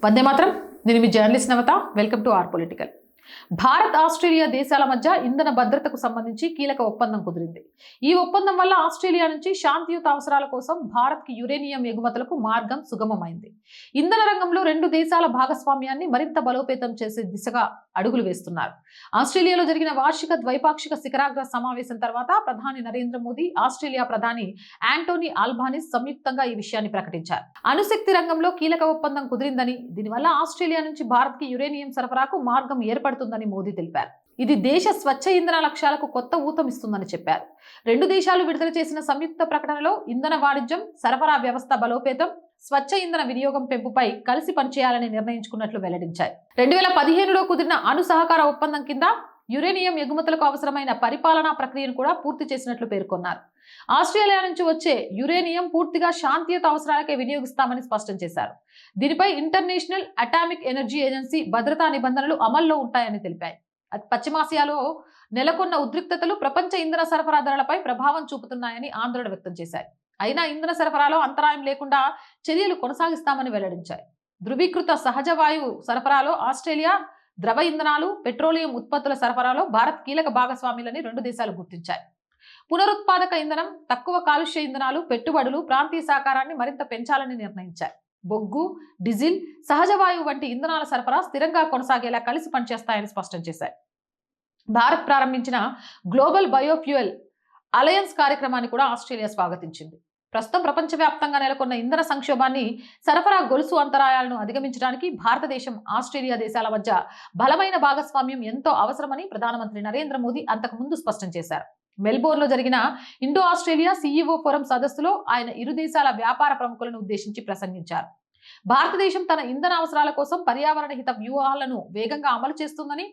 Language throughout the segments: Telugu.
వందే మాత్రం. నేను మీ జర్నలిస్ట్ Navata. Welcome to R political. Bharat Australia దేశాల మధ్య ఇంధన భద్రతకు సంబంధించి కీలక ఒప్పందం కుదిరింది. ఈ ఒప్పందం వల్ల ఆస్ట్రేలియా నుంచి శాంతియుత అవసరాల కోసం భారత్కి యురేనియం ఎగుమతులకు మార్గం సుగమమైంది. ఇంధన రంగంలో రెండు దేశాల భాగస్వామ్యాన్ని మరింత బలోపేతం చేసే దిశగా అడుగులు వేస్తున్నారు. ఆస్ట్రేలియాలో జరిగిన వార్షిక ద్వైపాక్షిక శిఖరాగ్ర సమావేశం తర్వాత ప్రధాని నరేంద్ర మోదీ, ఆస్ట్రేలియా ప్రధాని యాంటోనీ ఆల్బానీస్ సంయుక్తంగా ఈ విషయాన్ని ప్రకటించారు. అణుశక్తి రంగంలో కీలక ఒప్పందం కుదిరిందని, దీనివల్ల ఆస్ట్రేలియా నుంచి భారత్కి యురేనియం సరఫరాకు మార్గం ఏర్పడుతుందని మోదీ తెలిపారు. ఇది దేశ స్వచ్ఛ ఇంధన లక్ష్యాలకు కొత్త ఊతమిస్తుందని చెప్పారు. రెండు దేశాలు విడుదల చేసిన సంయుక్త ప్రకటనలో ఇంధన వాణిజ్యం, సరఫరా వ్యవస్థ బలోపేతం, స్వచ్ఛ ఇంధన వినియోగం పెంపుపై కలిసి పనిచేయాలని నిర్ణయించుకున్నట్లు వెల్లడించాయి. 2015లో కుదిరిన అణు సహకార ఒప్పందం కింద యురేనియం ఎగుమతులకు అవసరమైన పరిపాలనా ప్రక్రియను కూడా పూర్తి చేసినట్లు పేర్కొన్నారు. ఆస్ట్రేలియా నుంచి వచ్చే యురేనియం పూర్తిగా శాంతియుత అవసరాలకే వినియోగిస్తామని స్పష్టం చేశారు. దీనిపై ఇంటర్నేషనల్ అటామిక్ ఎనర్జీ ఏజెన్సీ భద్రతా నిబంధనలు అమల్లో ఉంటాయని తెలిపాయి. పశ్చిమాసియాలో నెలకొన్న ఉద్రిక్తతలు ప్రపంచ ఇంధన సరఫరా ధరలపై ప్రభావం చూపుతున్నాయని ఆందోళన వ్యక్తం చేశాయి. అయినా ఇంధన సరఫరాలో అంతరాయం లేకుండా చర్యలు కొనసాగిస్తామని వెల్లడించాయి. ధృవీకృత సహజ వాయువు సరఫరాలో ఆస్ట్రేలియా, ద్రవ ఇంధనాలు, పెట్రోలియం ఉత్పత్తుల సరఫరాలో భారత్ కీలక భాగస్వాములని రెండు దేశాలు గుర్తించాయి. పునరుత్పాదక ఇంధనం, తక్కువ కాలుష్య ఇంధనాలు, పెట్టుబడులు, ప్రాంతీయ సహకారాన్ని మరింత పెంచాలని నిర్ణయించాయి. బొగ్గు, డీజిల్, సహజ వాయువు వంటి ఇంధనాల సరఫరా స్థిరంగా కొనసాగేలా కలిసి పనిచేస్తాయని స్పష్టం చేశాయి. భారత్ ప్రారంభించిన గ్లోబల్ బయోఫ్యూయల్ అలయన్స్ కార్యక్రమాన్ని కూడా ఆస్ట్రేలియా స్వాగతించింది. ప్రస్తుతం ప్రపంచవ్యాప్తంగా నెలకొన్న ఇంధన సంక్షోభాన్ని, సరఫరా గొలుసు అంతరాయాలను అధిగమించడానికి భారతదేశం, ఆస్ట్రేలియా దేశాల మధ్య బలమైన భాగస్వామ్యం ఎంతో అవసరమని ప్రధానమంత్రి నరేంద్ర మోదీ అంతకుముందు స్పష్టం చేశారు. మెల్బోర్న్లో జరిగిన ఇండో ఆస్ట్రేలియా CEO ఫోరం సదస్సులో ఆయన ఇరు దేశాల వ్యాపార ప్రముఖులను ఉద్దేశించి ప్రసంగించారు. భారతదేశం తన ఇంధన అవసరాల కోసం పర్యావరణ హిత వ్యూహాలను వేగంగా అమలు చేస్తుందని,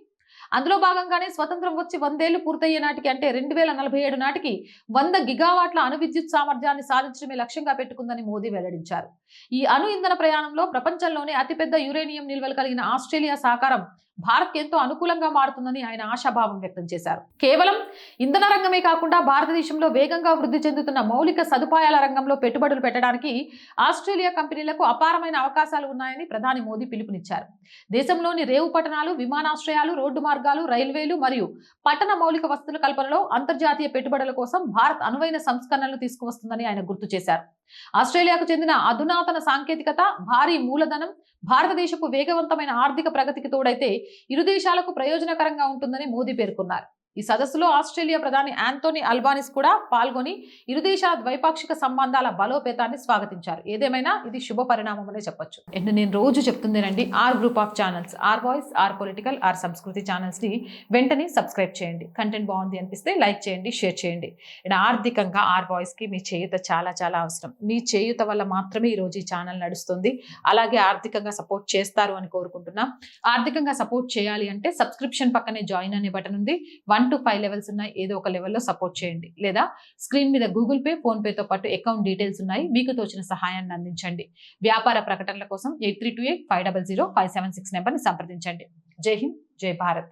అందులో భాగంగానే స్వతంత్రం వచ్చి 100 ఏళ్లు పూర్తయ్యే నాటికి, అంటే 2047 నాటికి 100 గిగావాట్ల అణు విద్యుత్ సామర్థ్యాన్ని సాధించడమే లక్ష్యంగా పెట్టుకుందని మోదీ వెల్లడించారు. ఈ అణు ఇంధన ప్రయాణంలో ప్రపంచంలోనే అతిపెద్ద యురేనియం నిల్వలు కలిగిన ఆస్ట్రేలియా సహకారం భారత్కి ఎంతో అనుకూలంగా మారుతుందని ఆయన ఆశాభావం వ్యక్తం చేశారు. కేవలం ఇంధన రంగమే కాకుండా భారతదేశంలో వేగంగా వృద్ధి చెందుతున్న మౌలిక సదుపాయాల రంగంలో పెట్టుబడులు పెట్టడానికి ఆస్ట్రేలియా కంపెనీలకు అపారమైన అవకాశాలు ఉన్నాయని ప్రధాని మోదీ పిలుపునిచ్చారు. దేశంలోని రేవు పట్టణాలు, విమానాశ్రయాలు, రోడ్డు మార్గాలు, రైల్వేలు మరియు పట్టణ మౌలిక వసతుల కల్పనలో అంతర్జాతీయ పెట్టుబడుల కోసం భారత్ అనువైన సంస్కరణలు తీసుకువస్తుందని ఆయన గుర్తు చేశారు. ఆస్ట్రేలియాకు చెందిన అధునాతన సాంకేతికత, భారీ మూలధనం భారతదేశపు వేగవంతమైన ఆర్థిక ప్రగతికి తోడైతే ఇరు దేశాలకు ప్రయోజనకరంగా ఉంటుందని మోదీ పేర్కొన్నారు. ఈ సదస్సులో ఆస్ట్రేలియా ప్రధాని యాంటోనీ ఆల్బానీస్ కూడా పాల్గొని ఇరు దేశాల ద్వైపాక్షిక సంబంధాల బలోపేతాన్ని స్వాగతించారు. ఏదేమైనా ఇది శుభ పరిణామం అనే చెప్పొచ్చు. అండ్ నేను రోజు చెప్తుందేనండి, R group of channels, R voice, R political, R Sanskriti channels ని వెంటనే సబ్స్క్రైబ్ చేయండి. కంటెంట్ బాగుంది అనిపిస్తే లైక్ చేయండి, షేర్ చేయండి. అండ్ ఆర్థికంగా ఆర్ వాయిస్ కి మీ చేయూత చాలా చాలా అవసరం. మీ చేయూత వల్ల మాత్రమే ఈ రోజు ఈ ఛానల్ నడుస్తుంది. అలాగే ఆర్థికంగా సపోర్ట్ చేస్తారు అని కోరుకుంటున్నాం. ఆర్థికంగా సపోర్ట్ చేయాలి అంటే సబ్స్క్రిప్షన్ పక్కనే జాయిన్ అనే బటన్ ఉంది. 1 to 5 లెవెల్స్ ఉన్నాయి. ఏదో ఒక లెవెల్లో సపోర్ట్ చేయండి. లేదా స్క్రీన్ మీద గూగుల్ పే, ఫోన్ పేతో పాటు అకౌంట్ డీటెయిల్స్ ఉన్నాయి. మీకు తోచిన సహాయాన్ని అందించండి. వ్యాపార ప్రకటనల కోసం 8328 500 576 నెంబర్ని సంప్రదించండి. జై హింద్, జై భారత్.